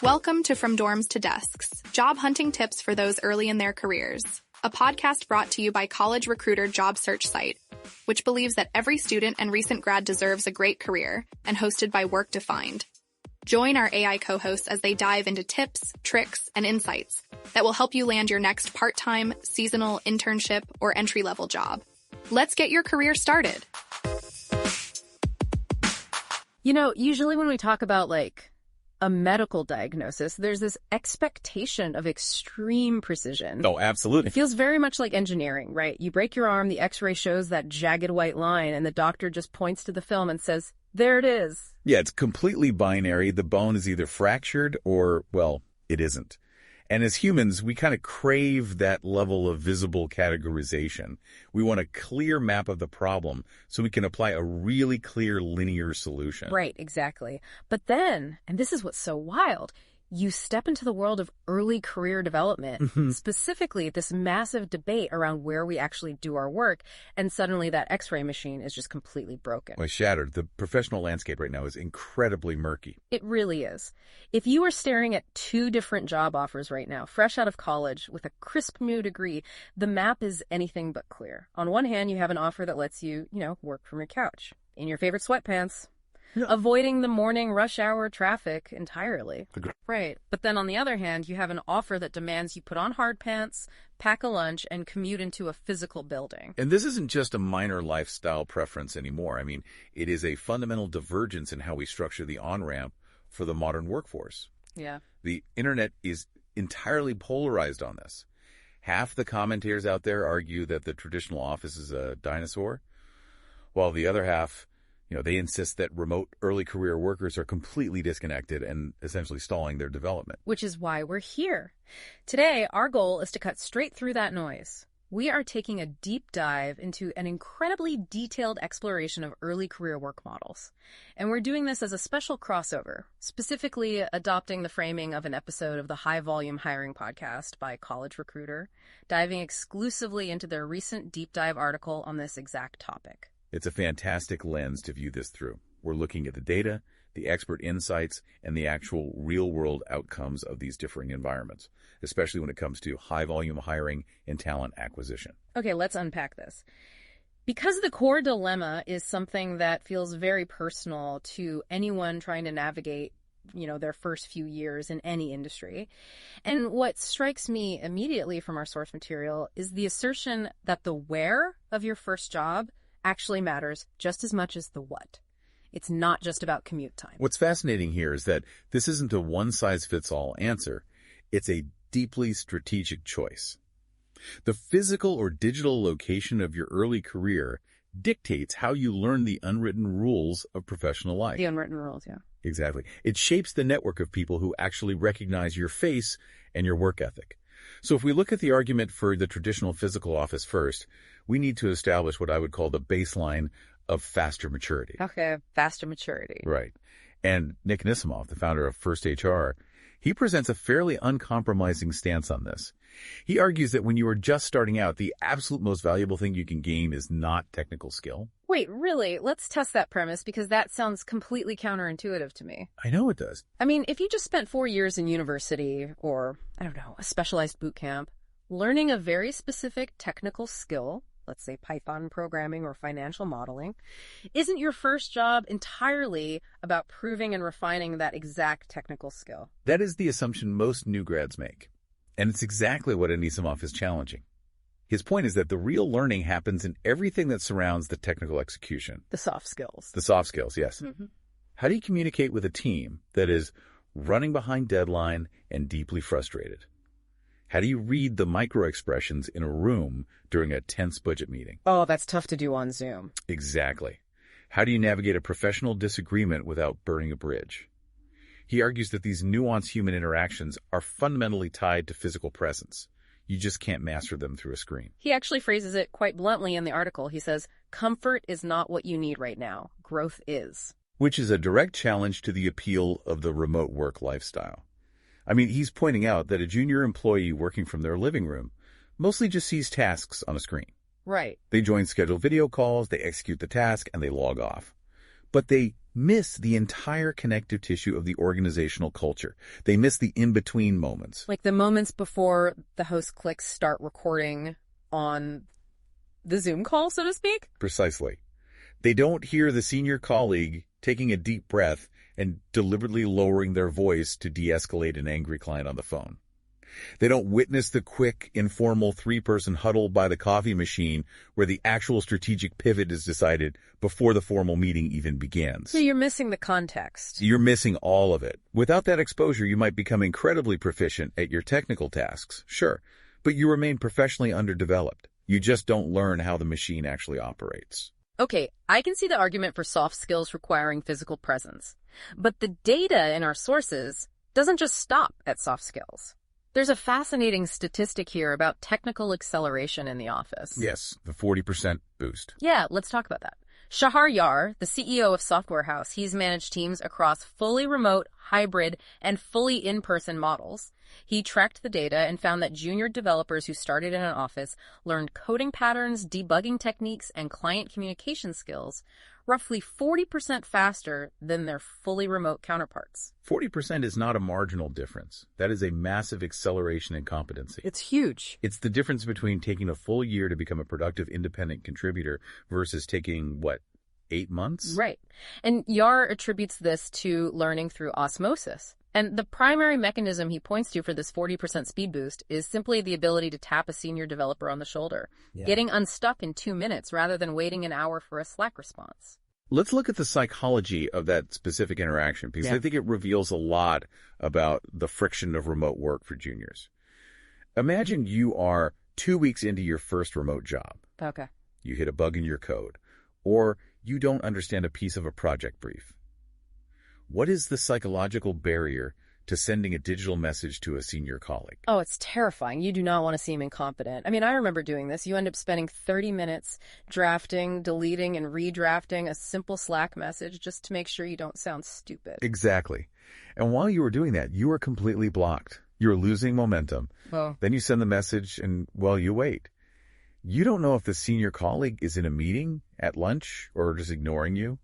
Welcome to From Dorms to Desks, job hunting tips for those early in their careers, a podcast brought to you by College Recruiter job search site, which believes that every student and recent grad deserves a great career, and hosted by Work Defined. Join our AI co-hosts as they dive into tips, tricks, and insights that will help you land your next part-time, seasonal, internship, or entry-level job. Let's get your career started. You know, usually when we talk about a medical diagnosis, there's this expectation of extreme precision. Oh, absolutely. It feels very much like engineering, right? You break your arm, the x-ray shows that jagged white line, and the doctor just points to the film and says, there it is. Yeah, it's completely binary. The bone is either fractured or, well, it isn't. And as humans, we kind of crave that level of visible categorization. We want a clear map of the problem so we can apply a really clear linear solution. Right, exactly. But then, and this is what's so wild, you step into the world of early career development, specifically this massive debate around where we actually do our work, and suddenly that x-ray machine is just completely broken. Well, shattered. The professional landscape right now is incredibly murky. It really is. If you were staring at two different job offers right now, fresh out of college with a crisp new degree, the map is anything but clear. On one hand, you have an offer that lets you, work from your couch, in your favorite sweatpants, avoiding the morning rush hour traffic entirely. Right. But then on the other hand, you have an offer that demands you put on hard pants, pack a lunch, and commute into a physical building. And this isn't just a minor lifestyle preference anymore. I mean, it is a fundamental divergence in how we structure the on-ramp for the modern workforce. Yeah. The internet is entirely polarized on this. Half the commentators out there argue that the traditional office is a dinosaur, while the other half, they insist that remote early career workers are completely disconnected and essentially stalling their development. Which is why we're here. Today, our goal is to cut straight through that noise. We are taking a deep dive into an incredibly detailed exploration of early career work models. And we're doing this as a special crossover, specifically adopting the framing of an episode of the High Volume Hiring podcast by College Recruiter, diving exclusively into their recent deep dive article on this exact topic. It's a fantastic lens to view this through. We're looking at the data, the expert insights, and the actual real-world outcomes of these differing environments, especially when it comes to high-volume hiring and talent acquisition. Okay, let's unpack this. Because the core dilemma is something that feels very personal to anyone trying to navigate their first few years in any industry. And what strikes me immediately from our source material is the assertion that the where of your first job actually matters just as much as the what. It's not just about commute time. What's fascinating here is that this isn't a one-size-fits-all answer. It's a deeply strategic choice. The physical or digital location of your early career dictates how you learn the unwritten rules of professional life. The unwritten rules, yeah. Exactly. It shapes the network of people who actually recognize your face and your work ethic. So if we look at the argument for the traditional physical office first, we need to establish what I would call the baseline of faster maturity. Okay, faster maturity. Right. And Nick Nisimoff, the founder of First HR, he presents a fairly uncompromising stance on this. He argues that when you are just starting out, the absolute most valuable thing you can gain is not technical skill. Wait, really? Let's test that premise because that sounds completely counterintuitive to me. I know it does. I mean, if you just spent 4 years in university or, a specialized boot camp, learning a very specific technical skill, let's say Python programming or financial modeling, isn't your first job entirely about proving and refining that exact technical skill? That is the assumption most new grads make. And it's exactly what Anisimov is challenging. His point is that the real learning happens in everything that surrounds the technical execution. The soft skills. The soft skills, yes. Mm-hmm. How do you communicate with a team that is running behind deadline and deeply frustrated? How do you read the micro-expressions in a room during a tense budget meeting? Oh, that's tough to do on Zoom. Exactly. How do you navigate a professional disagreement without burning a bridge? He argues that these nuanced human interactions are fundamentally tied to physical presence. You just can't master them through a screen. He actually phrases it quite bluntly in the article. He says, comfort is not what you need right now. Growth is. Which is a direct challenge to the appeal of the remote work lifestyle. I mean, he's pointing out that a junior employee working from their living room mostly just sees tasks on a screen. Right. They join scheduled video calls, they execute the task, and they log off. but they miss the entire connective tissue of the organizational culture. They miss the in-between moments. Like the moments before the host clicks start recording on the Zoom call, so to speak? Precisely. They don't hear the senior colleague taking a deep breath and deliberately lowering their voice to de-escalate an angry client on the phone. They don't witness the quick, informal three-person huddle by the coffee machine where the actual strategic pivot is decided before the formal meeting even begins. So you're missing the context. You're missing all of it. Without that exposure, you might become incredibly proficient at your technical tasks, sure, but you remain professionally underdeveloped. You just don't learn how the machine actually operates. Okay, I can see the argument for soft skills requiring physical presence. But the data in our sources doesn't just stop at soft skills. There's a fascinating statistic here about technical acceleration in the office. Yes, the 40% boost. Yeah, let's talk about that. Shahar Yar, the CEO of Software House, he's managed teams across fully remote, hybrid, and fully in-person models. He tracked the data and found that junior developers who started in an office learned coding patterns, debugging techniques, and client communication skills roughly 40% faster than their fully remote counterparts. 40% is not a marginal difference. That is a massive acceleration in competency. It's huge. It's the difference between taking a full year to become a productive independent contributor versus taking, 8 months? Right. And Yar attributes this to learning through osmosis. And the primary mechanism he points to for this 40% speed boost is simply the ability to tap a senior developer on the shoulder, getting unstuck in 2 minutes rather than waiting an hour for a Slack response. Let's look at the psychology of that specific interaction, because I think it reveals a lot about the friction of remote work for juniors. Imagine you are 2 weeks into your first remote job. Okay. You hit a bug in your code, or you don't understand a piece of a project brief. What is the psychological barrier to sending a digital message to a senior colleague? Oh, it's terrifying. You do not want to seem incompetent. I mean, I remember doing this. You end up spending 30 minutes drafting, deleting, and redrafting a simple Slack message just to make sure you don't sound stupid. Exactly. And while you were doing that, you were completely blocked. You were losing momentum. Well, Then you send the message and, you wait. You don't know if the senior colleague is in a meeting, at lunch, or just ignoring you.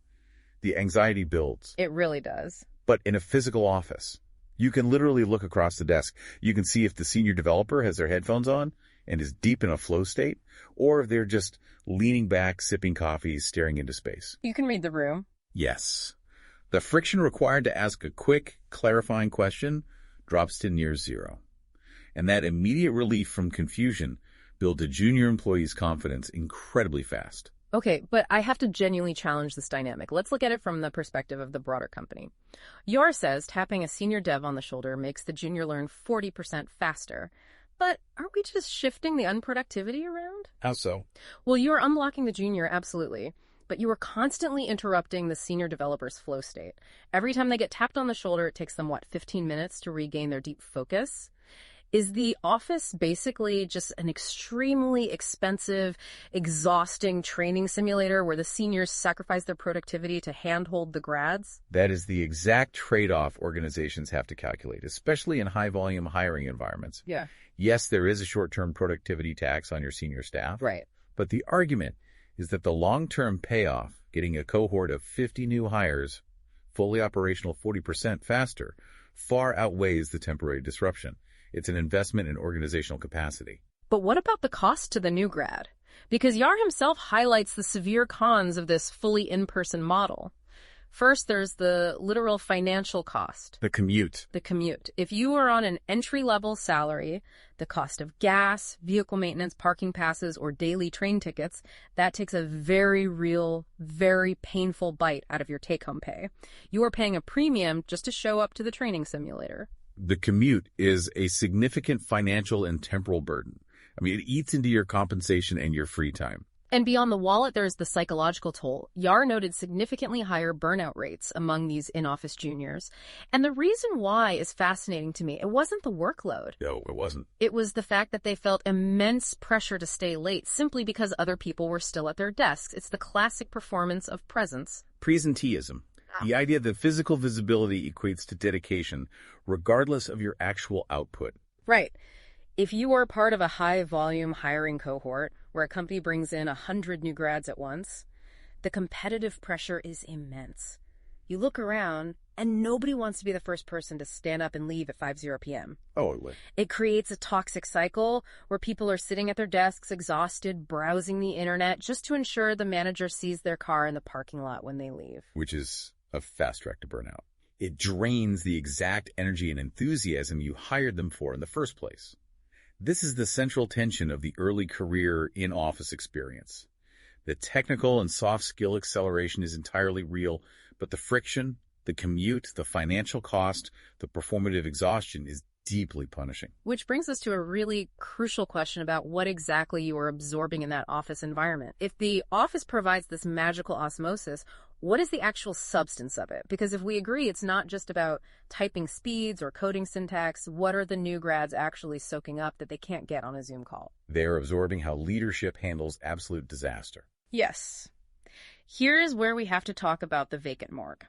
The anxiety builds. it really does. But in a physical office, you can literally look across the desk. You can see if the senior developer has their headphones on and is deep in a flow state, or if they're just leaning back, sipping coffee, staring into space. You can read the room. Yes. The friction required to ask a quick, clarifying question drops to near zero. And that immediate relief from confusion builds a junior employee's confidence incredibly fast. Okay, but I have to genuinely challenge this dynamic. Let's look at it from the perspective of the broader company. Yor says tapping a senior dev on the shoulder makes the junior learn 40% faster. But aren't we just shifting the unproductivity around? How so? Well, you're unblocking the junior, absolutely. But you are constantly interrupting the senior developer's flow state. Every time they get tapped on the shoulder, it takes them, 15 minutes to regain their deep focus? Is the office basically just an extremely expensive, exhausting training simulator where the seniors sacrifice their productivity to handhold the grads? That is the exact trade-off organizations have to calculate, especially in high-volume hiring environments. Yeah. Yes, there is a short-term productivity tax on your senior staff. Right. But the argument is that the long-term payoff, getting a cohort of 50 new hires, fully operational 40% faster, far outweighs the temporary disruption. It's an investment in organizational capacity. But what about the cost to the new grad? Because Yar himself highlights the severe cons of this fully in-person model. First, there's the literal financial cost. The commute. The commute. If you are on an entry-level salary, the cost of gas, vehicle maintenance, parking passes, or daily train tickets, that takes a very real, very painful bite out of your take-home pay. You are paying a premium just to show up to the training simulator. The commute is a significant financial and temporal burden. I mean, it eats into your compensation and your free time. And beyond the wallet, there's the psychological toll. Yar noted significantly higher burnout rates among these in-office juniors. And the reason why is fascinating to me. It wasn't the workload. No, it wasn't. It was the fact that they felt immense pressure to stay late simply because other people were still at their desks. It's the classic performance of presence. Presenteeism. The idea that physical visibility equates to dedication, regardless of your actual output. Right. If you are part of a high-volume hiring cohort where a company brings in 100 new grads at once, The competitive pressure is immense. You look around, and nobody wants to be the first person to stand up and leave at 5:00 p.m. Oh, it would. It creates a toxic cycle where people are sitting at their desks, exhausted, browsing the internet, just to ensure the manager sees their car in the parking lot when they leave. Which is a fast track to burnout. It drains the exact energy and enthusiasm you hired them for in the first place. This is the central tension of the early career in-office experience. The technical and soft skill acceleration is entirely real, but the friction, the commute, the financial cost, the performative exhaustion is deeply punishing. Which brings us to a really crucial question about what exactly you are absorbing in that office environment. If the office provides this magical osmosis, what is the actual substance of it? Because if we agree it's not just about typing speeds or coding syntax, what are the new grads actually soaking up that they can't get on a Zoom call? They are absorbing how leadership handles absolute disaster. Yes. Here is where we have to talk about the vacant morgue.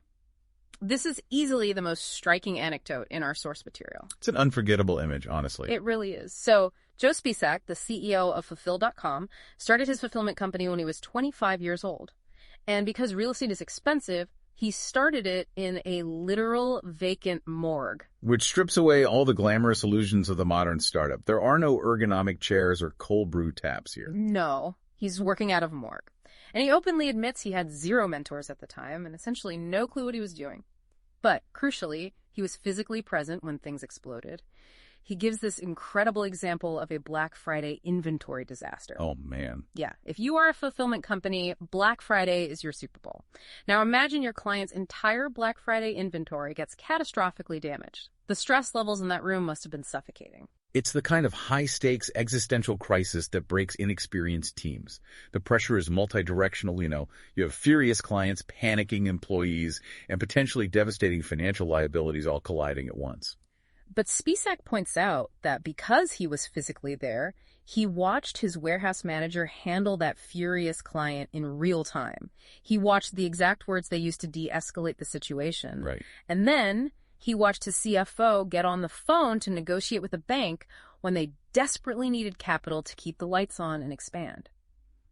This is easily the most striking anecdote in our source material. It's an unforgettable image, honestly. It really is. So, Joe Spisak, the CEO of Fulfill.com, started his fulfillment company when he was 25 years old. And because real estate is expensive, he started it in a literal vacant morgue. Which strips away all the glamorous illusions of the modern startup. There are no ergonomic chairs or cold brew taps here. No, he's working out of a morgue. And he openly admits he had zero mentors at the time and essentially no clue what he was doing. But, crucially, he was physically present when things exploded. He gives this incredible example of a Black Friday inventory disaster. Oh, man. Yeah. If you are a fulfillment company, Black Friday is your Super Bowl. Now imagine your client's entire Black Friday inventory gets catastrophically damaged. The stress levels in that room must have been suffocating. It's the kind of high-stakes existential crisis that breaks inexperienced teams. The pressure is multi-directional, You have furious clients, panicking employees, and potentially devastating financial liabilities all colliding at once. But Spisak points out that because he was physically there, he watched his warehouse manager handle that furious client in real time. He watched the exact words they used to de-escalate the situation. Right. And then he watched his CFO get on the phone to negotiate with a bank when they desperately needed capital to keep the lights on and expand.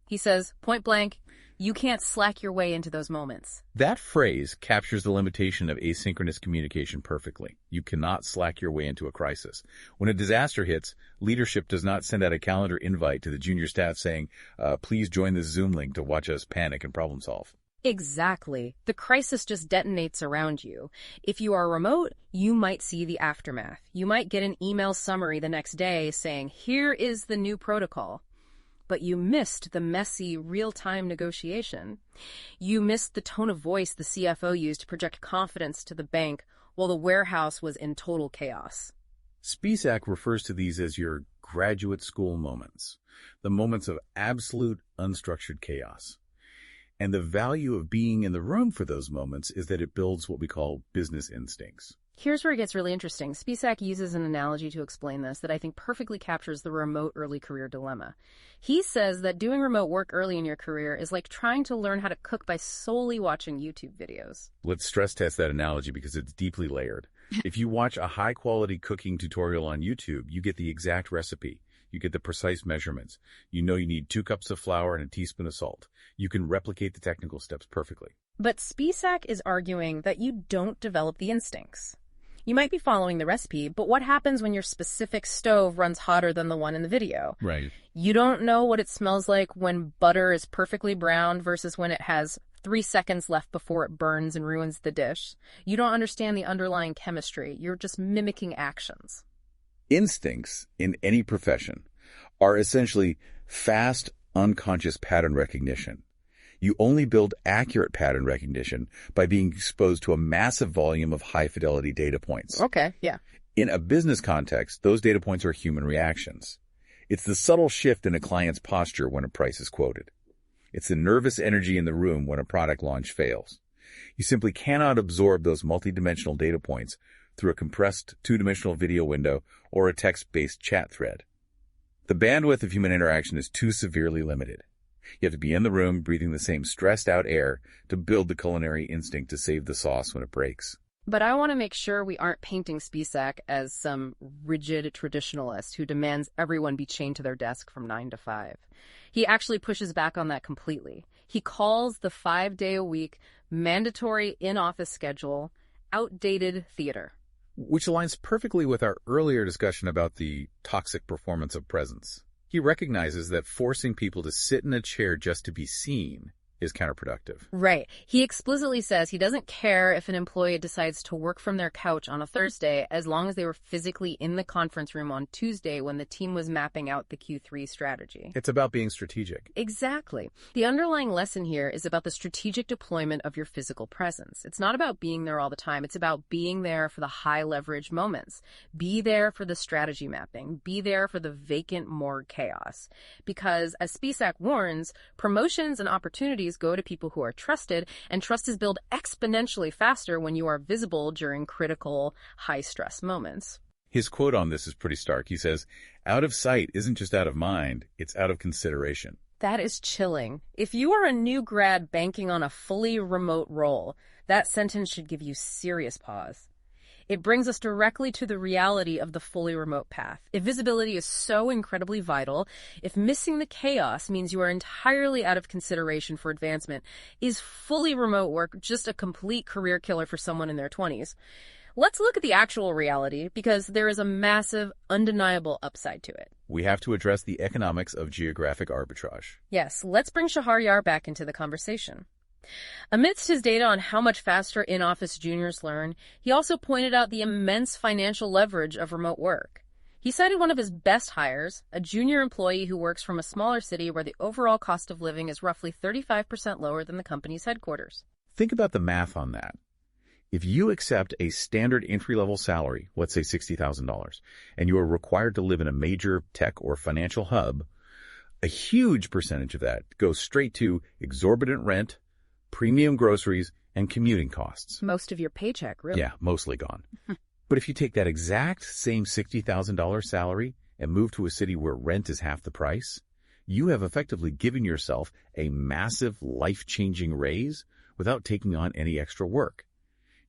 He says, point blank, you can't slack your way into those moments. That phrase captures the limitation of asynchronous communication perfectly. You cannot slack your way into a crisis. When a disaster hits, leadership does not send out a calendar invite to the junior staff saying, please join this Zoom link to watch us panic and problem solve. Exactly. The crisis just detonates around you. If you are remote, you might see the aftermath. You might get an email summary the next day saying, here is the new protocol. But you missed the messy, real-time negotiation. You missed the tone of voice the CFO used to project confidence to the bank while the warehouse was in total chaos. Spisak refers to these as your graduate school moments, the moments of absolute unstructured chaos. And the value of being in the room for those moments is that it builds what we call business instincts. Here's where it gets really interesting. Spisak uses an analogy to explain this that I think perfectly captures the remote early career dilemma. He says that doing remote work early in your career is like trying to learn how to cook by solely watching YouTube videos. Let's stress test that analogy because it's deeply layered. If you watch a high-quality cooking tutorial on YouTube, you get the exact recipe. You get the precise measurements. You know you need 2 cups of flour and a teaspoon of salt. You can replicate the technical steps perfectly. But Spisak is arguing that you don't develop the instincts. You might be following the recipe, but what happens when your specific stove runs hotter than the one in the video? Right. You don't know what it smells like when butter is perfectly browned versus when it has 3 seconds left before it burns and ruins the dish. You don't understand the underlying chemistry. You're just mimicking actions. Instincts in any profession are essentially fast, unconscious pattern recognition. You only build accurate pattern recognition by being exposed to a massive volume of high-fidelity data points. Okay, yeah. In a business context, those data points are human reactions. It's the subtle shift in a client's posture when a price is quoted. It's the nervous energy in the room when a product launch fails. You simply cannot absorb those multidimensional data points through a compressed 2-dimensional video window or a text-based chat thread. The bandwidth of human interaction is too severely limited. You have to be in the room breathing the same stressed-out air to build the culinary instinct to save the sauce when it breaks. But I want to make sure we aren't painting Spisak as some rigid traditionalist who demands everyone be chained to their desk from 9 to 5. He actually pushes back on that completely. He calls the 5-day-a-week mandatory in-office schedule outdated theater. Which aligns perfectly with our earlier discussion about the toxic performance of presence. He recognizes that forcing people to sit in a chair just to be seen is counterproductive. Right. He explicitly says he doesn't care if an employee decides to work from their couch on a Thursday as long as they were physically in the conference room on Tuesday when the team was mapping out the Q3 strategy. It's about being strategic. Exactly. The underlying lesson here is about the strategic deployment of your physical presence. It's not about being there all the time. It's about being there for the high leverage moments. Be there for the strategy mapping. Be there for the vacant morgue chaos. Because as Spisak warns, promotions and opportunities go to people who are trusted, and trust is built exponentially faster when you are visible during critical, high-stress moments. His quote on this is pretty stark. He says, "Out of sight isn't just out of mind, it's out of consideration." That is chilling. If you are a new grad banking on a fully remote role, that sentence should give you serious pause. It brings us directly to the reality of the fully remote path. If visibility is so incredibly vital, if missing the chaos means you are entirely out of consideration for advancement, is fully remote work just a complete career killer for someone in their 20s? Let's look at the actual reality, because there is a massive, undeniable upside to it. We have to address the economics of geographic arbitrage. Yes, let's bring Shaharyar back into the conversation. Amidst his data on how much faster in-office juniors learn, he also pointed out the immense financial leverage of remote work. He cited one of his best hires, a junior employee who works from a smaller city where the overall cost of living is roughly 35% lower than the company's headquarters. Think about the math on that. If you accept a standard entry-level salary, let's say $60,000, and you are required to live in a major tech or financial hub, a huge percentage of that goes straight to exorbitant rent, premium groceries, and commuting costs. Most of your paycheck, really. Yeah, mostly gone. But if you take that exact same $60,000 salary and move to a city where rent is half the price, you have effectively given yourself a massive life-changing raise without taking on any extra work.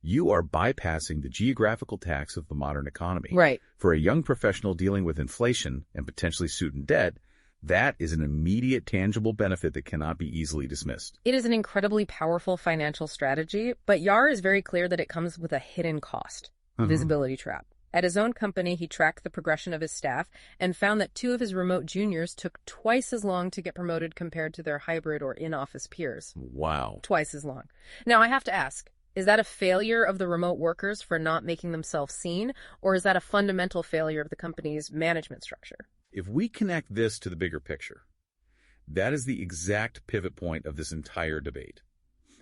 You are bypassing the geographical tax of the modern economy. Right. For a young professional dealing with inflation and potentially student debt, that is an immediate, tangible benefit that cannot be easily dismissed. It is an incredibly powerful financial strategy, but Yar is very clear that it comes with a hidden cost, visibility trap. At his own company, he tracked the progression of his staff and found that 2 of his remote juniors took twice as long to get promoted compared to their hybrid or in-office peers. Wow. Twice as long. Now, I have to ask, is that a failure of the remote workers for not making themselves seen, or is that a fundamental failure of the company's management structure? If we connect this to the bigger picture, that is the exact pivot point of this entire debate.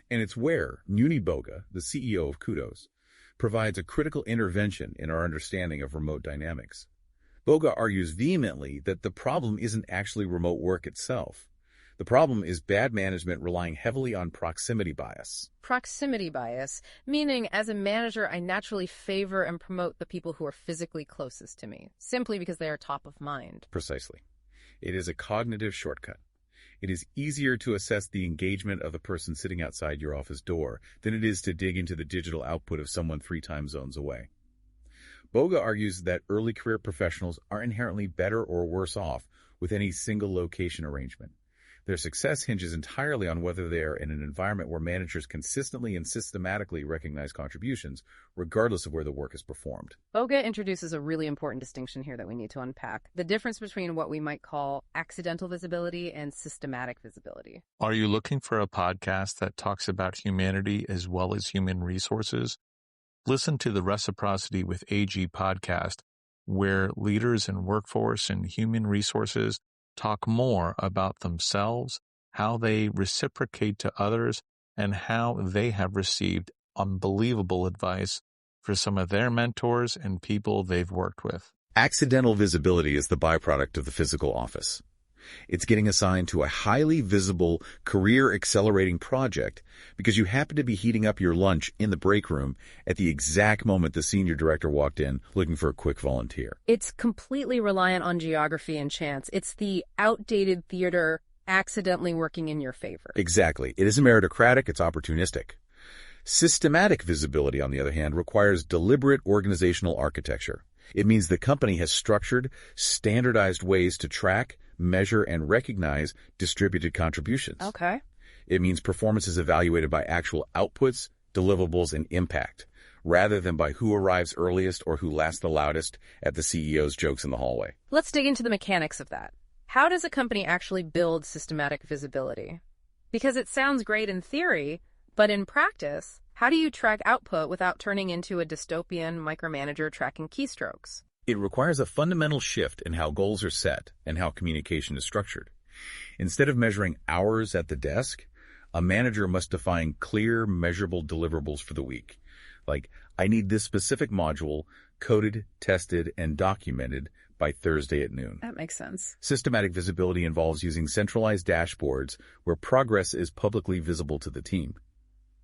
And it's where Muni Boga, the CEO of Kudos, provides a critical intervention in our understanding of remote dynamics. Boga argues vehemently that the problem isn't actually remote work itself. The problem is bad management relying heavily on proximity bias. Proximity bias, meaning as a manager, I naturally favor and promote the people who are physically closest to me, simply because they are top of mind. Precisely. It is a cognitive shortcut. It is easier to assess the engagement of the person sitting outside your office door than it is to dig into the digital output of someone 3 time zones away. Boga argues that early career professionals are inherently better or worse off with any single location arrangement. Their success hinges entirely on whether they are in an environment where managers consistently and systematically recognize contributions, regardless of where the work is performed. Boga introduces a really important distinction here that we need to unpack: the difference between what we might call accidental visibility and systematic visibility. Are you looking for a podcast that talks about humanity as well as human resources? Listen to the Reciprocity with AG podcast, where leaders in workforce and human resources talk more about themselves, how they reciprocate to others, and how they have received unbelievable advice for some of their mentors and people they've worked with. Accidental visibility is the byproduct of the physical office. It's getting assigned to a highly visible, career-accelerating project because you happen to be heating up your lunch in the break room at the exact moment the senior director walked in looking for a quick volunteer. It's completely reliant on geography and chance. It's the outdated theater accidentally working in your favor. Exactly. It isn't meritocratic, it's opportunistic. Systematic visibility, on the other hand, requires deliberate organizational architecture. It means the company has structured, standardized ways to track, measure, and recognize distributed contributions. Okay. It means performance is evaluated by actual outputs, deliverables, and impact, rather than by who arrives earliest or who laughs the loudest at the CEO's jokes in the hallway. Let's dig into the mechanics of that. How does a company actually build systematic visibility? Because it sounds great in theory, but in practice, how do you track output without turning into a dystopian micromanager tracking keystrokes? It requires a fundamental shift in how goals are set and how communication is structured. Instead of measuring hours at the desk, a manager must define clear, measurable deliverables for the week. Like, I need this specific module coded, tested, and documented by Thursday at noon. That makes sense. Systematic visibility involves using centralized dashboards where progress is publicly visible to the team.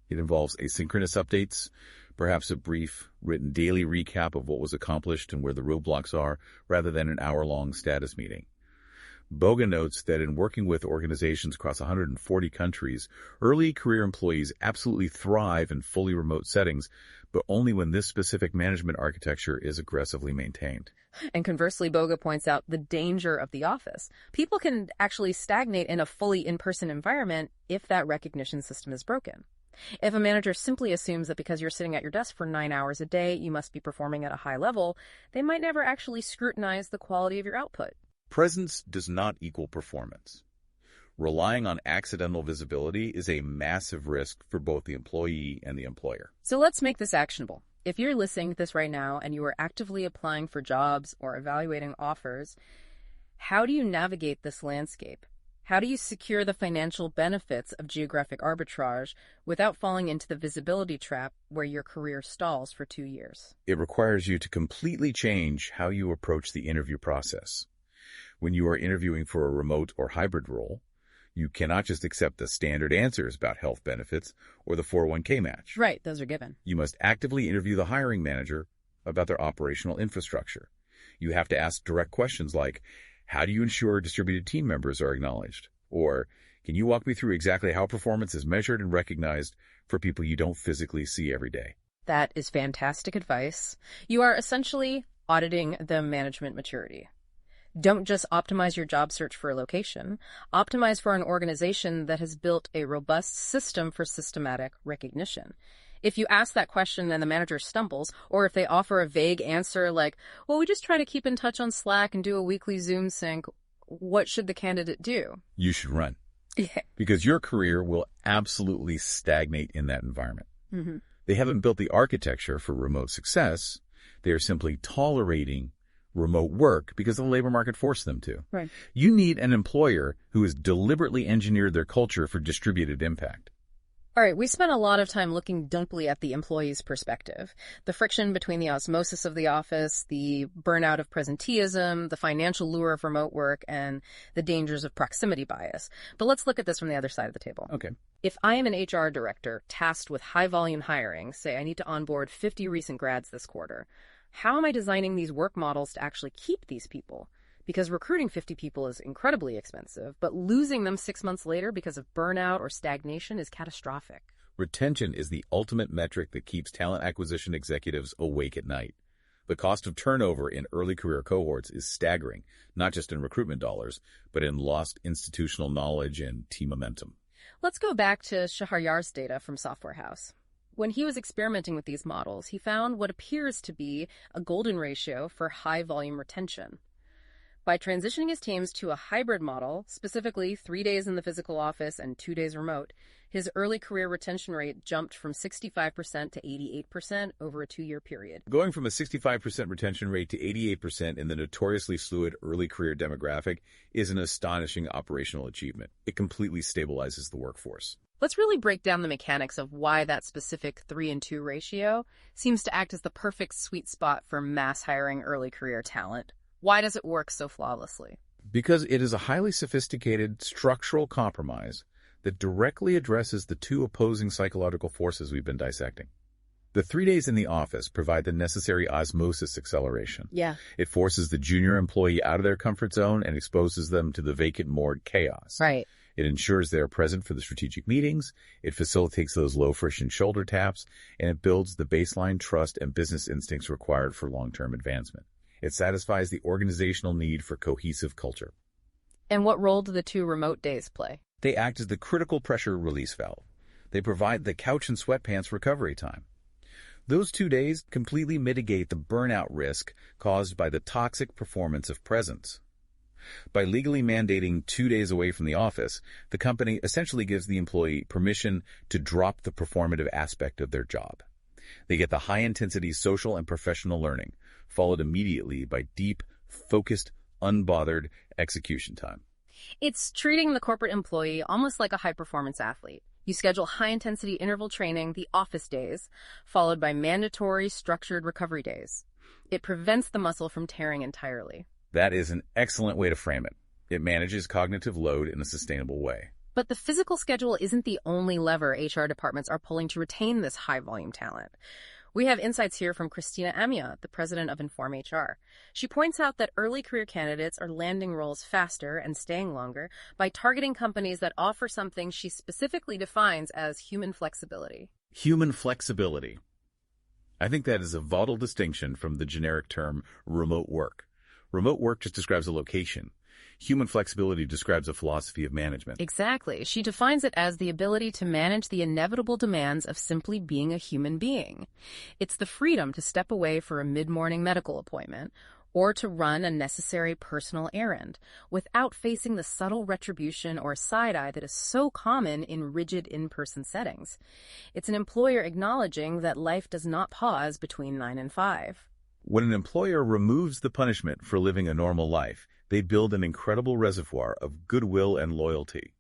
It involves asynchronous updates, perhaps a brief, written daily recap of what was accomplished and where the roadblocks are, rather than an hour-long status meeting. Boga notes that in working with organizations across 140 countries, early career employees absolutely thrive in fully remote settings, but only when this specific management architecture is aggressively maintained. And conversely, Boga points out the danger of the office. People can actually stagnate in a fully in-person environment if that recognition system is broken. If a manager simply assumes that because you're sitting at your desk for 9 hours a day, you must be performing at a high level, they might never actually scrutinize the quality of your output. Presence does not equal performance. Relying on accidental visibility is a massive risk for both the employee and the employer. So let's make this actionable. If you're listening to this right now and you are actively applying for jobs or evaluating offers, how do you navigate this landscape? How do you secure the financial benefits of geographic arbitrage without falling into the visibility trap where your career stalls for 2 years? It requires you to completely change how you approach the interview process. When you are interviewing for a remote or hybrid role, you cannot just accept the standard answers about health benefits or the 401k match. Right, those are given. You must actively interview the hiring manager about their operational infrastructure. You have to ask direct questions like, how do you ensure distributed team members are acknowledged? Or, can you walk me through exactly how performance is measured and recognized for people you don't physically see every day? That is fantastic advice. You are essentially auditing the management maturity. Don't just optimize your job search for a location. Optimize for an organization that has built a robust system for systematic recognition. If you ask that question and the manager stumbles, or if they offer a vague answer like, well, we just try to keep in touch on Slack and do a weekly Zoom sync, what should the candidate do? You should run. Yeah. Because your career will absolutely stagnate in that environment. Mm-hmm. They haven't built the architecture for remote success. They are simply tolerating remote work because the labor market forced them to. Right. You need an employer who has deliberately engineered their culture for distributed impact. All right, we spent a lot of time looking deeply at the employee's perspective. The friction between the osmosis of the office, the burnout of presenteeism, the financial lure of remote work, and the dangers of proximity bias. But let's look at this from the other side of the table. Okay. If I am an HR director tasked with high-volume hiring, say I need to onboard 50 recent grads this quarter, how am I designing these work models to actually keep these people? Because recruiting 50 people is incredibly expensive, but losing them 6 months later because of burnout or stagnation is catastrophic. Retention is the ultimate metric that keeps talent acquisition executives awake at night. The cost of turnover in early career cohorts is staggering, not just in recruitment dollars, but in lost institutional knowledge and team momentum. Let's go back to Shaharyar's data from Software House. When he was experimenting with these models, he found what appears to be a golden ratio for high-volume retention. By transitioning his teams to a hybrid model, specifically 3 days in the physical office and 2 days remote, his early career retention rate jumped from 65% to 88% over a 2-year period. Going from a 65% retention rate to 88% in the notoriously fluid early career demographic is an astonishing operational achievement. It completely stabilizes the workforce. Let's really break down the mechanics of why that specific 3-to-2 ratio seems to act as the perfect sweet spot for mass hiring early career talent. Why does it work so flawlessly? Because it is a highly sophisticated structural compromise that directly addresses the two opposing psychological forces we've been dissecting. The 3 days in the office provide the necessary osmosis acceleration. Yeah. It forces the junior employee out of their comfort zone and exposes them to the vacant moored chaos. Right. It ensures they are present for the strategic meetings, it facilitates those low-friction shoulder taps, and it builds the baseline trust and business instincts required for long-term advancement. It satisfies the organizational need for cohesive culture. And what role do the 2 remote days play? They act as the critical pressure release valve. They provide the couch and sweatpants recovery time. Those 2 days completely mitigate the burnout risk caused by the toxic performance of presence. By legally mandating 2 days away from the office, the company essentially gives the employee permission to drop the performative aspect of their job. They get the high-intensity social and professional learning, followed immediately by deep, focused, unbothered execution time. It's treating the corporate employee almost like a high-performance athlete. You schedule high-intensity interval training, the office days, followed by mandatory structured recovery days. It prevents the muscle from tearing entirely. That is an excellent way to frame it. It manages cognitive load in a sustainable way. But the physical schedule isn't the only lever HR departments are pulling to retain this high-volume talent. We have insights here from Christina Amiot, the president of Inform HR. She points out that early career candidates are landing roles faster and staying longer by targeting companies that offer something she specifically defines as human flexibility. Human flexibility. I think that is a vital distinction from the generic term remote work. Remote work just describes a location. Human flexibility describes a philosophy of management. Exactly. She defines it as the ability to manage the inevitable demands of simply being a human being. It's the freedom to step away for a mid-morning medical appointment or to run a necessary personal errand without facing the subtle retribution or side-eye that is so common in rigid in-person settings. It's an employer acknowledging that life does not pause between 9 and 5. When an employer removes the punishment for living a normal life, they build an incredible reservoir of goodwill and loyalty.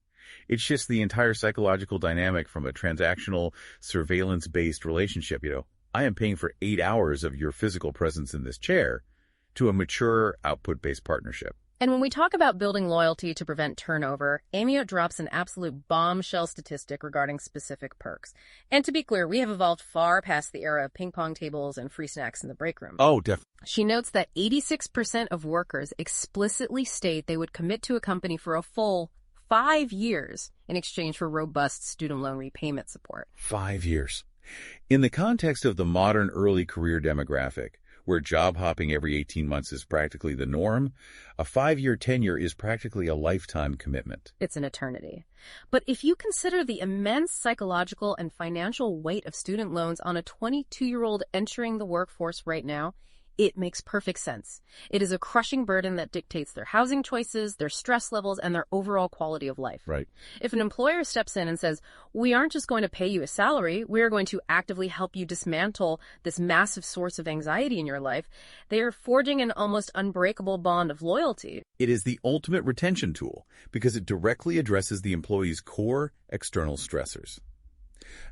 It shifts the entire psychological dynamic from a transactional, surveillance-based relationship, I am paying for 8 hours of your physical presence in this chair, to a mature, output-based partnership. And when we talk about building loyalty to prevent turnover, Amiot drops an absolute bombshell statistic regarding specific perks. And to be clear, we have evolved far past the era of ping pong tables and free snacks in the break room. Oh, definitely. She notes that 86% of workers explicitly state they would commit to a company for a full 5 years in exchange for robust student loan repayment support. 5 years. In the context of the modern early career demographic, where job hopping every 18 months is practically the norm, a 5-year tenure is practically a lifetime commitment. It's an eternity. But if you consider the immense psychological and financial weight of student loans on a 22-year-old entering the workforce right now, it makes perfect sense. It is a crushing burden that dictates their housing choices, their stress levels, and their overall quality of life. Right. If an employer steps in and says, we aren't just going to pay you a salary, we are going to actively help you dismantle this massive source of anxiety in your life, they are forging an almost unbreakable bond of loyalty. It is the ultimate retention tool because it directly addresses the employee's core external stressors.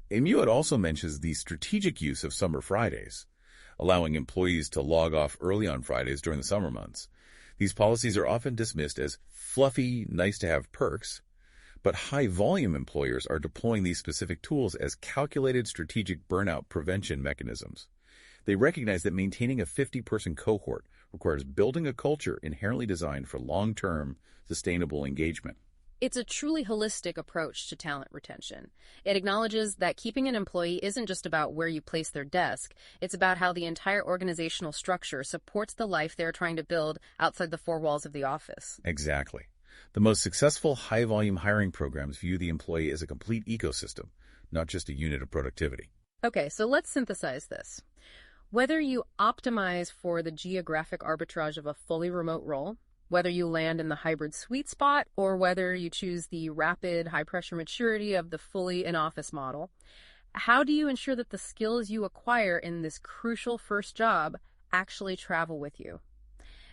Amiot also mentions the strategic use of summer Fridays, allowing employees to log off early on Fridays during the summer months. These policies are often dismissed as fluffy, nice-to-have perks, but high-volume employers are deploying these specific tools as calculated strategic burnout prevention mechanisms. They recognize that maintaining a 50-person cohort requires building a culture inherently designed for long-term, sustainable engagement. It's a truly holistic approach to talent retention. It acknowledges that keeping an employee isn't just about where you place their desk. It's about how the entire organizational structure supports the life they're trying to build outside the four walls of the office. Exactly. The most successful high-volume hiring programs view the employee as a complete ecosystem, not just a unit of productivity. Okay, so let's synthesize this. Whether you optimize for the geographic arbitrage of a fully remote role, whether you land in the hybrid sweet spot, or whether you choose the rapid, high-pressure maturity of the fully in-office model, how do you ensure that the skills you acquire in this crucial first job actually travel with you?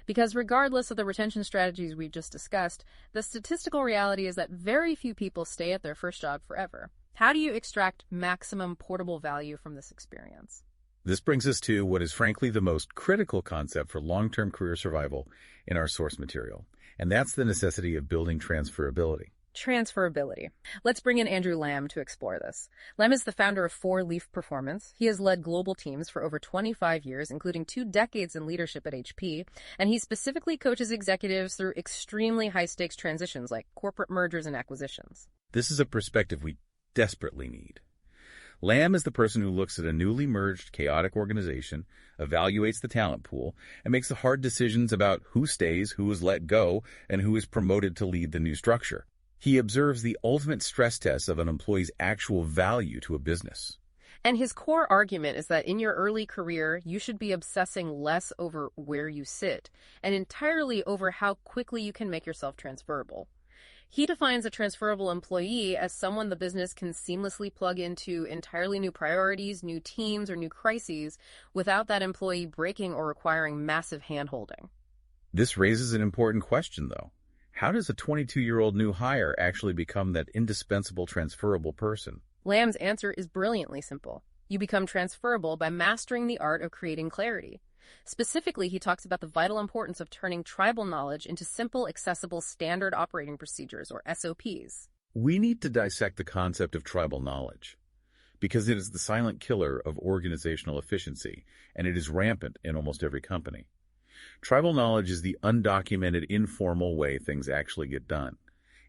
Because regardless of the retention strategies we just discussed, the statistical reality is that very few people stay at their first job forever. How do you extract maximum portable value from this experience? This brings us to what is frankly the most critical concept for long-term career survival in our source material, and that's the necessity of building transferability. Transferability. Let's bring in Andrew Lamb to explore this. Lamb is the founder of 4 Leaf Performance. He has led global teams for over 25 years, including 2 decades in leadership at HP, and he specifically coaches executives through extremely high-stakes transitions like corporate mergers and acquisitions. This is a perspective we desperately need. Lamb is the person who looks at a newly merged, chaotic organization, evaluates the talent pool, and makes the hard decisions about who stays, who is let go, and who is promoted to lead the new structure. He observes the ultimate stress test of an employee's actual value to a business. And his core argument is that in your early career, you should be obsessing less over where you sit and entirely over how quickly you can make yourself transferable. He defines a transferable employee as someone the business can seamlessly plug into entirely new priorities, new teams, or new crises without that employee breaking or requiring massive hand-holding. This raises an important question, though. How does a 22-year-old new hire actually become that indispensable transferable person? Lamb's answer is brilliantly simple. You become transferable by mastering the art of creating clarity. Specifically, he talks about the vital importance of turning tribal knowledge into simple, accessible, standard operating procedures, or SOPs. We need to dissect the concept of tribal knowledge, because it is the silent killer of organizational efficiency, and it is rampant in almost every company. Tribal knowledge is the undocumented, informal way things actually get done.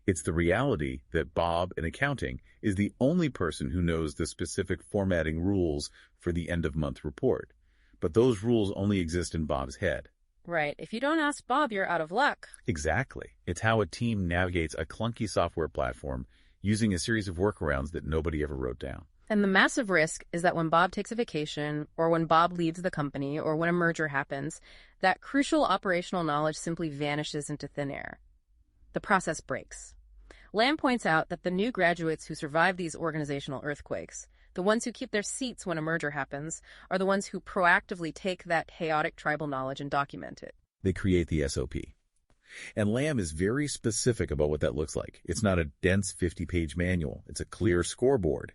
It's the reality that Bob in accounting is the only person who knows the specific formatting rules for the end-of-month report. But those rules only exist in Bob's head. Right. If you don't ask Bob, you're out of luck. Exactly. It's how a team navigates a clunky software platform using a series of workarounds that nobody ever wrote down. And the massive risk is that when Bob takes a vacation, or when Bob leaves the company, or when a merger happens, that crucial operational knowledge simply vanishes into thin air. The process breaks. Lamb points out that the new graduates who survive these organizational earthquakes, the ones who keep their seats when a merger happens, are the ones who proactively take that chaotic tribal knowledge and document it. They create the SOP. And Lamb is very specific about what that looks like. It's not a dense 50-page manual. It's a clear scoreboard.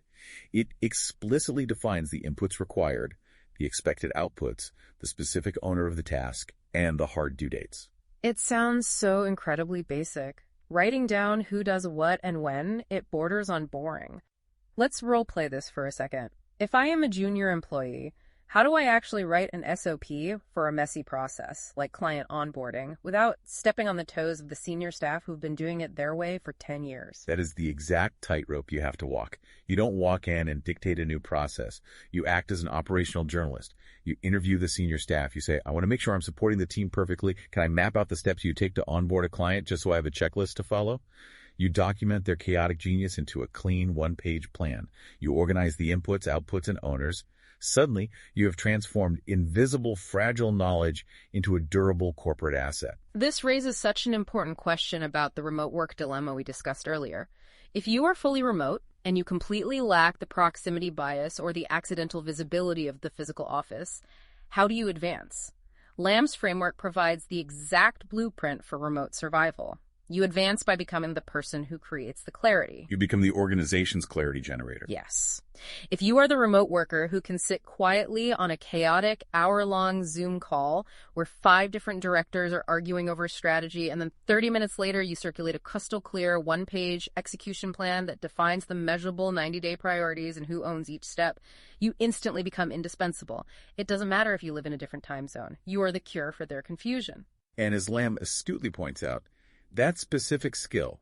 It explicitly defines the inputs required, the expected outputs, the specific owner of the task, and the hard due dates. It sounds so incredibly basic. Writing down who does what and when, it borders on boring. Let's role-play this for a second. If I am a junior employee, how do I actually write an SOP for a messy process, like client onboarding, without stepping on the toes of the senior staff who've been doing it their way for 10 years? That is the exact tightrope you have to walk. You don't walk in and dictate a new process. You act as an operational journalist. You interview the senior staff. You say, I want to make sure I'm supporting the team perfectly. Can I map out the steps you take to onboard a client just so I have a checklist to follow? You document their chaotic genius into a clean one-page plan. You organize the inputs, outputs, and owners. Suddenly, you have transformed invisible, fragile knowledge into a durable corporate asset. This raises such an important question about the remote work dilemma we discussed earlier. If you are fully remote and you completely lack the proximity bias or the accidental visibility of the physical office, how do you advance? Lamb's framework provides the exact blueprint for remote survival. You advance by becoming the person who creates the clarity. You become the organization's clarity generator. Yes. If you are the remote worker who can sit quietly on a chaotic hour-long Zoom call where 5 different directors are arguing over strategy, and then 30 minutes later you circulate a crystal clear one-page execution plan that defines the measurable 90-day priorities and who owns each step, you instantly become indispensable. It doesn't matter if you live in a different time zone. You are the cure for their confusion. And as Lamb astutely points out, that specific skill,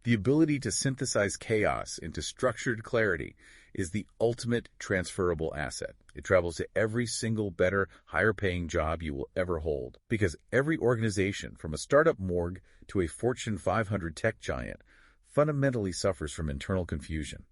the ability to synthesize chaos into structured clarity, is the ultimate transferable asset. It travels to every single better, higher-paying job you will ever hold. Because every organization, from a startup morgue to a Fortune 500 tech giant, fundamentally suffers from internal confusion.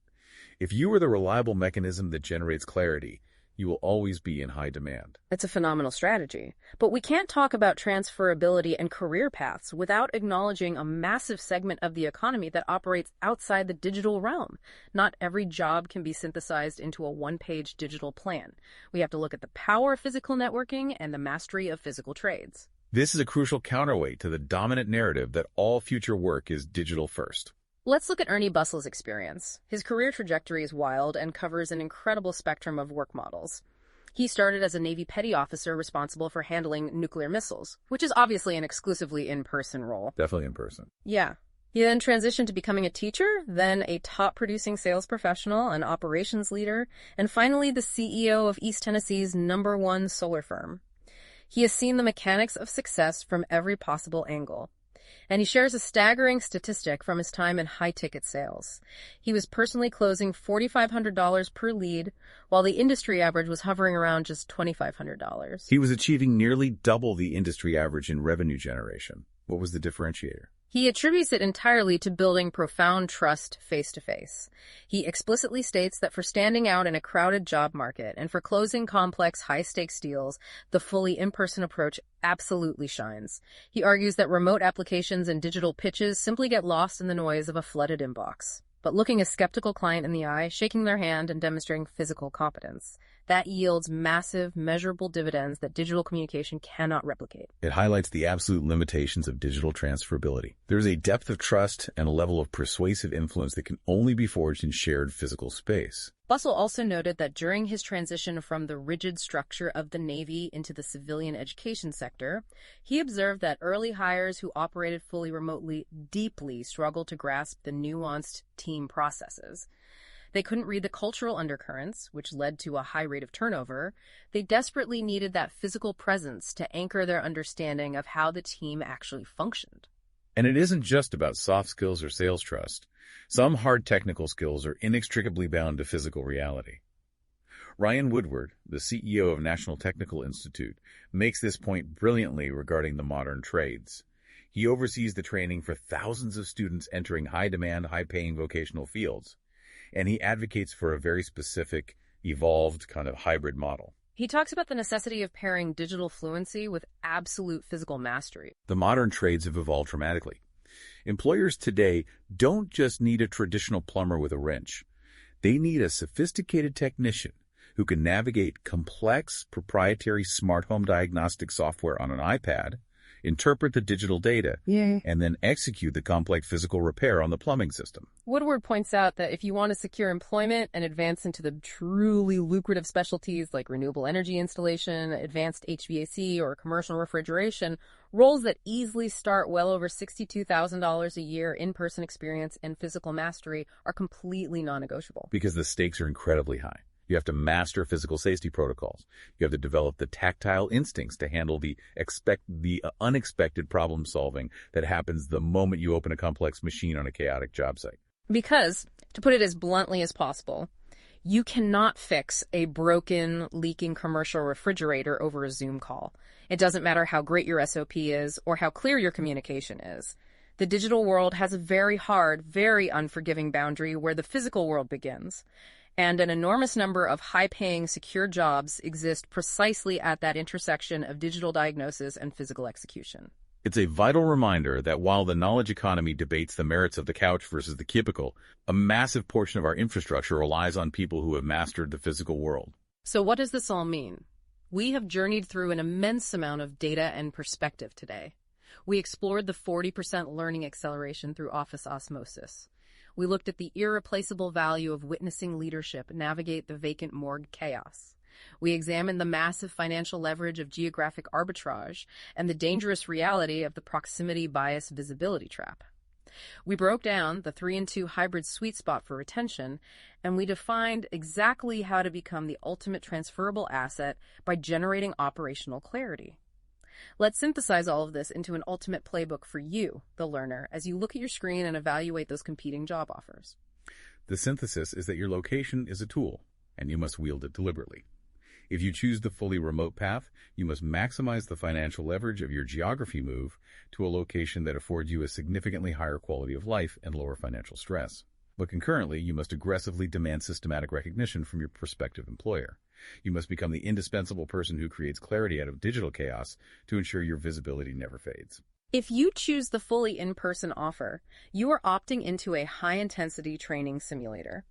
If you are the reliable mechanism that generates clarity, you will always be in high demand. It's a phenomenal strategy. But we can't talk about transferability and career paths without acknowledging a massive segment of the economy that operates outside the digital realm. Not every job can be synthesized into a one-page digital plan. We have to look at the power of physical networking and the mastery of physical trades. This is a crucial counterweight to the dominant narrative that all future work is digital first. Let's look at Ernie Bussel's experience. His career trajectory is wild and covers an incredible spectrum of work models. He started as a Navy petty officer responsible for handling nuclear missiles, which is obviously an exclusively in-person role. Definitely in person. Yeah. He then transitioned to becoming a teacher, then a top-producing sales professional, an operations leader, and finally the CEO of East Tennessee's #1 solar firm. He has seen the mechanics of success from every possible angle. And he shares a staggering statistic from his time in high-ticket sales. He was personally closing $4,500 per lead, while the industry average was hovering around just $2,500. He was achieving nearly double the industry average in revenue generation. What was the differentiator? He attributes it entirely to building profound trust face-to-face. He explicitly states that for standing out in a crowded job market and for closing complex, high-stakes deals, the fully in-person approach absolutely shines. He argues that remote applications and digital pitches simply get lost in the noise of a flooded inbox. But looking a skeptical client in the eye, shaking their hand, and demonstrating physical competence, that yields massive, measurable dividends that digital communication cannot replicate. It highlights the absolute limitations of digital transferability. There is a depth of trust and a level of persuasive influence that can only be forged in shared physical space. Bussell also noted that during his transition from the rigid structure of the Navy into the civilian education sector, he observed that early hires who operated fully remotely deeply struggled to grasp the nuanced team processes. They couldn't read the cultural undercurrents, which led to a high rate of turnover. They desperately needed that physical presence to anchor their understanding of how the team actually functioned. And it isn't just about soft skills or sales trust. Some hard technical skills are inextricably bound to physical reality. Ryan Woodward, the CEO of National Technical Institute, makes this point brilliantly regarding the modern trades. He oversees the training for thousands of students entering high-demand, high-paying vocational fields, and he advocates for a very specific, evolved kind of hybrid model. He talks about the necessity of pairing digital fluency with absolute physical mastery. The modern trades have evolved dramatically. Employers today don't just need a traditional plumber with a wrench. They need a sophisticated technician who can navigate complex, proprietary smart home diagnostic software on an iPad, interpret the digital data, and then execute the complex physical repair on the plumbing system. Woodward points out that if you want to secure employment and advance into the truly lucrative specialties like renewable energy installation, advanced HVAC, or commercial refrigeration, roles that easily start well over $62,000 a year, in-person experience, and physical mastery are completely non-negotiable. Because the stakes are incredibly high. You have to master physical safety protocols. You have to develop the tactile instincts to handle the unexpected problem solving that happens the moment you open a complex machine on a chaotic job site. Because, to put it as bluntly as possible, you cannot fix a broken, leaking commercial refrigerator over a Zoom call. It doesn't matter how great your SOP is or how clear your communication is. The digital world has a very hard, very unforgiving boundary where the physical world begins. And an enormous number of high-paying, secure jobs exist precisely at that intersection of digital diagnosis and physical execution. It's a vital reminder that while the knowledge economy debates the merits of the couch versus the cubicle, a massive portion of our infrastructure relies on people who have mastered the physical world. So what does this all mean? We have journeyed through an immense amount of data and perspective today. We explored the 40% learning acceleration through office osmosis. We looked at the irreplaceable value of witnessing leadership navigate the vacant morgue chaos. We examined the massive financial leverage of geographic arbitrage and the dangerous reality of the proximity bias visibility trap. We broke down the 3-2 hybrid sweet spot for retention, and we defined exactly how to become the ultimate transferable asset by generating operational clarity. Let's synthesize all of this into an ultimate playbook for you, the learner, as you look at your screen and evaluate those competing job offers. The synthesis is that your location is a tool, and you must wield it deliberately. If you choose the fully remote path, you must maximize the financial leverage of your geography move to a location that affords you a significantly higher quality of life and lower financial stress. But concurrently, you must aggressively demand systematic recognition from your prospective employer. You must become the indispensable person who creates clarity out of digital chaos to ensure your visibility never fades. If you choose the fully in-person offer, you are opting into a high-intensity training simulator.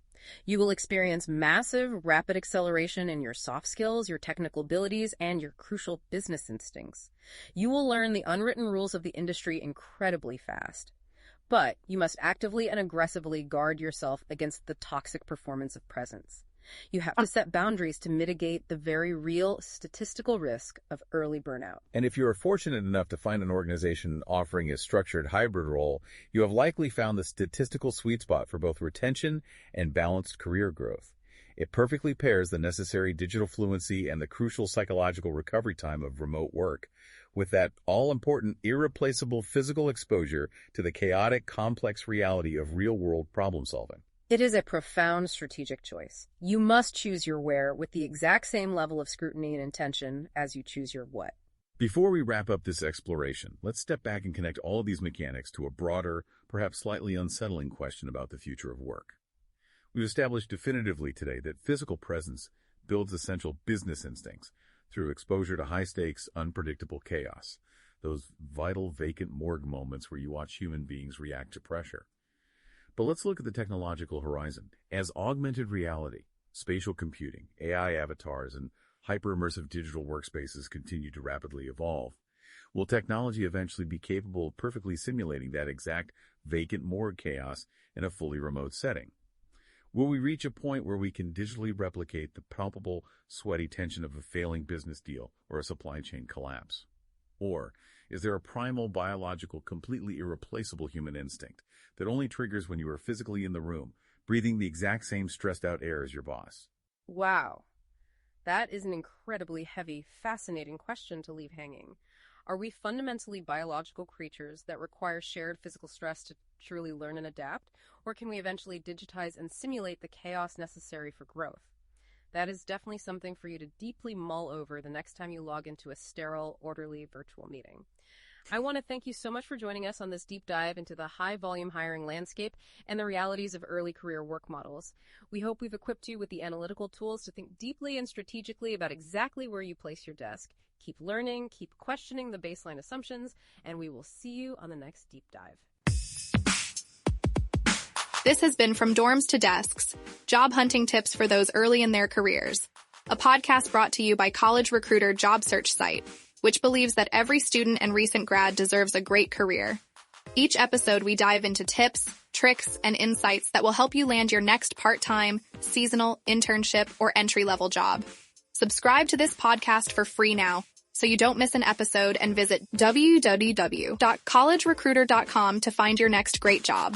You will experience massive, rapid acceleration in your soft skills, your technical abilities, and your crucial business instincts. You will learn the unwritten rules of the industry incredibly fast. But you must actively and aggressively guard yourself against the toxic performance of presence. You have to set boundaries to mitigate the very real statistical risk of early burnout. And if you are fortunate enough to find an organization offering a structured hybrid role, you have likely found the statistical sweet spot for both retention and balanced career growth. It perfectly pairs the necessary digital fluency and the crucial psychological recovery time of remote work with that all-important, irreplaceable physical exposure to the chaotic, complex reality of real-world problem-solving. It is a profound strategic choice. You must choose your where with the exact same level of scrutiny and intention as you choose your what. Before we wrap up this exploration, let's step back and connect all of these mechanics to a broader, perhaps slightly unsettling question about the future of work. We've established definitively today that physical presence builds essential business instincts through exposure to high-stakes, unpredictable chaos, those vital vacant morgue moments where you watch human beings react to pressure. But let's look at the technological horizon. As augmented reality, spatial computing, AI avatars, and hyper-immersive digital workspaces continue to rapidly evolve, will technology eventually be capable of perfectly simulating that exact vacant morgue chaos in a fully remote setting? Will we reach a point where we can digitally replicate the palpable, sweaty tension of a failing business deal or a supply chain collapse? Or is there a primal, biological, completely irreplaceable human instinct that only triggers when you are physically in the room, breathing the exact same stressed-out air as your boss? Wow. That is an incredibly heavy, fascinating question to leave hanging. Are we fundamentally biological creatures that require shared physical stress to truly learn and adapt, or can we eventually digitize and simulate the chaos necessary for growth? That is definitely something for you to deeply mull over the next time you log into a sterile, orderly virtual meeting. I want to thank you so much for joining us on this deep dive into the high-volume hiring landscape and the realities of early career work models. We hope we've equipped you with the analytical tools to think deeply and strategically about exactly where you place your desk. Keep learning, keep questioning the baseline assumptions, and we will see you on the next deep dive. This has been From Dorms to Desks, job hunting tips for those early in their careers, a podcast brought to you by College Recruiter job search site, which believes that every student and recent grad deserves a great career. Each episode, we dive into tips, tricks, and insights that will help you land your next part-time, seasonal, internship, or entry-level job. Subscribe to this podcast for free now, so you don't miss an episode, and visit www.collegerecruiter.com to find your next great job.